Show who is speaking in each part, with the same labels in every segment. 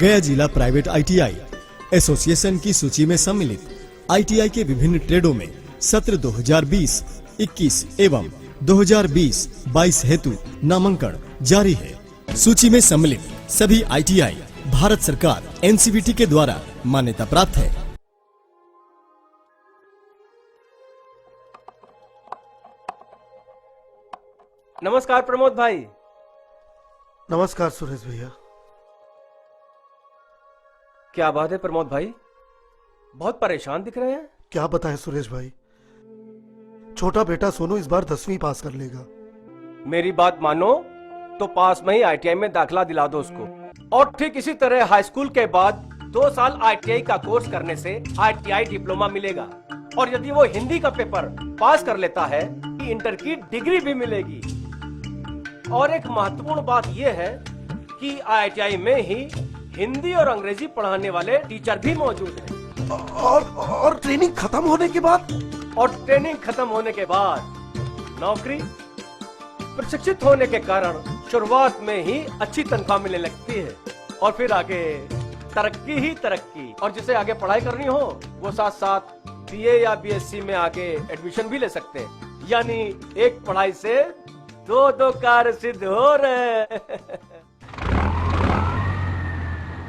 Speaker 1: गया जिला private ITI association की सूची में सम्मिलित ITI के विभिन्न ट्रेडों में सत्र 2020-21 एवं 2020-22 हेतु नामांकन जारी है। सूची में सम्मिलित सभी ITI भारत सरकार NCVT के द्वारा मान्यता प्राप्त है।
Speaker 2: नमस्कार प्रमोद भाई।
Speaker 3: नमस्कार सुरेश भैया।
Speaker 2: क्या बात है प्रमोद भाई, बहुत परेशान दिख रहे हैं।
Speaker 3: क्या बताएं सुरेश भाई, छोटा बेटा सोनू इस बार 10वीं पास कर लेगा।
Speaker 2: मेरी बात मानो तो पास में ही ITI में दाखिला दिला दो उसको, और ठीक इसी तरह हाई स्कूल के बाद 2 साल ITI का कोर्स करने से ITI डिप्लोमा मिलेगा, और यदि वो हिंदी का पेपर पास कर लेता है कि इंटर की डिग्री भी मिलेगी। और एक महत्वपूर्ण बात यह है कि ITI में ही हिंदी और अंग्रेजी पढ़ाने वाले टीचर भी मौजूद हैं।
Speaker 3: और ट्रेनिंग खत्म होने के बाद
Speaker 2: नौकरी प्रशिक्षित होने के कारण शुरुआत में ही अच्छी तनख्वाह मिलने लगती है, और फिर आगे तरक्की ही तरक्की। और जिसे आगे पढ़ाई करनी हो वो साथ साथ BA या BSc में आगे एडमिशन भी ले सकते हैं। यानी एक पढ़ाई से दो कार्य सिद्ध हो रहे।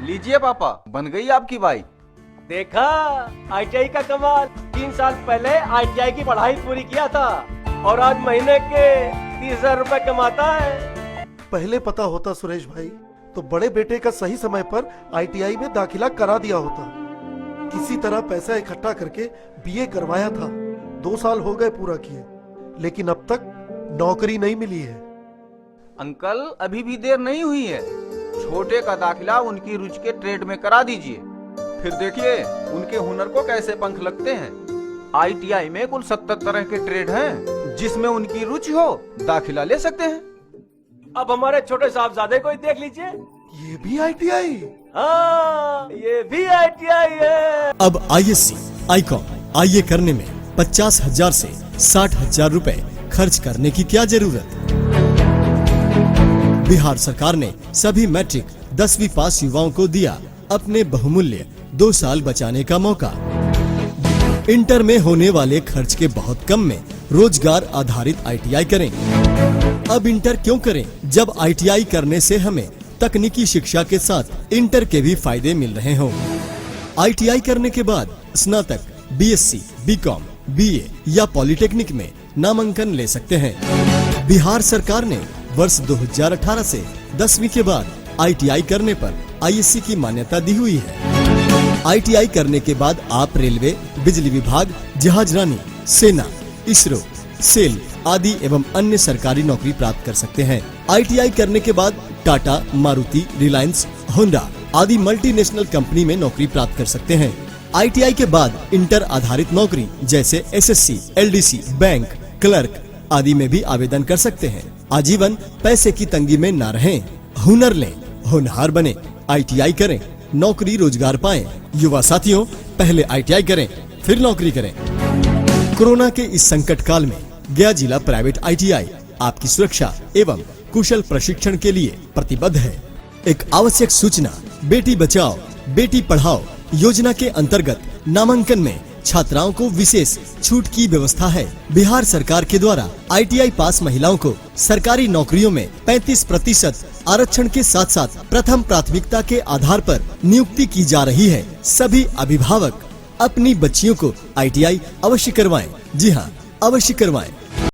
Speaker 4: लीजिए पापा, बन गई आपकी बाइक।
Speaker 2: देखा ITI का कमाल। 3 साल पहले ITI की पढ़ाई पूरी किया था और आज महीने के 30,000 रुपए कमाता है।
Speaker 3: पहले पता होता सुरेश भाई तो बड़े बेटे का सही समय पर ITI में दाखिला करा दिया होता। किसी तरह पैसा इकट्ठा करके BA करवाया था। 2 साल हो गए पूरा किए, लेकिन अब तक नौकरी नहीं मिली है।
Speaker 4: अंकल, अभी भी देर नहीं हुई है। छोटे का दाखिला उनकी रुचि के ट्रेड में करा दीजिए, फिर देखिए उनके हुनर को कैसे पंख लगते हैं। ITI में कुल 70 तरह के ट्रेड हैं, जिसमें उनकी रुचि हो दाखिला ले सकते हैं।
Speaker 2: अब हमारे छोटे साहबजादे को ही देख लीजिए,
Speaker 3: ये भी ITI।
Speaker 2: हाँ, ये भी ITI है।
Speaker 1: अब ISC ICOM IE करने में 50,000 से 60,000 रुपए खर्च करने की क्या जरूरत। बिहार सरकार ने सभी मैट्रिक 10वीं पास युवाओं को दिया अपने बहुमूल्य 2 साल बचाने का मौका। इंटर में होने वाले खर्च के बहुत कम में रोजगार आधारित ITI करें। अब इंटर क्यों करें जब ITI करने से हमें तकनीकी शिक्षा के साथ इंटर के भी फायदे मिल रहे हों। ITI करने के बाद स्नातक, BSc, BCom, BA या पॉलिटेक्निक में नामांकन ले सकते हैं। बिहार सरकार ने वर्ष 2018 से 10वीं के बाद ITI करने पर ISC की मान्यता दी हुई है। ITI करने के बाद आप रेलवे, बिजली विभाग, जहाजरानी, सेना, इसरो, सेल आदि एवं अन्य सरकारी नौकरी प्राप्त कर सकते हैं। ITI करने के बाद टाटा, मारुति, रिलायंस, होंडा आदि मल्टीनेशनल कंपनी में नौकरी प्राप्त कर सकते हैं। ITI के बाद इंटर आधारित नौकरी जैसे SSC, LDC, बैंक, क्लर्क आदि में भी आवेदन कर सकते हैं। आजीवन पैसे की तंगी में ना रहें, हुनर लें, होनहार बने, ITI करें, नौकरी रोजगार पाएं। युवा साथियों, पहले ITI करें, फिर नौकरी करें। कोरोना के इस संकट काल में गया जिला प्राइवेट ITI आपकी सुरक्षा एवं कुशल प्रशिक्षण के लिए प्रतिबद्ध है। एक आवश्यक सूचना, बेटी बचाओ बेटी पढ़ाओ योजना के अंतर्गत नामांकन में छात्राओं को विशेष छूट की व्यवस्था है। बिहार सरकार के द्वारा ITI पास महिलाओं को सरकारी नौकरियों में 35% आरक्षण के साथ साथ प्रथम प्राथमिकता के आधार पर नियुक्ति की जा रही है। सभी अभिभावक अपनी बच्चियों को ITI अवश्य करवाएं। जी हाँ, अवश्य करवाएं।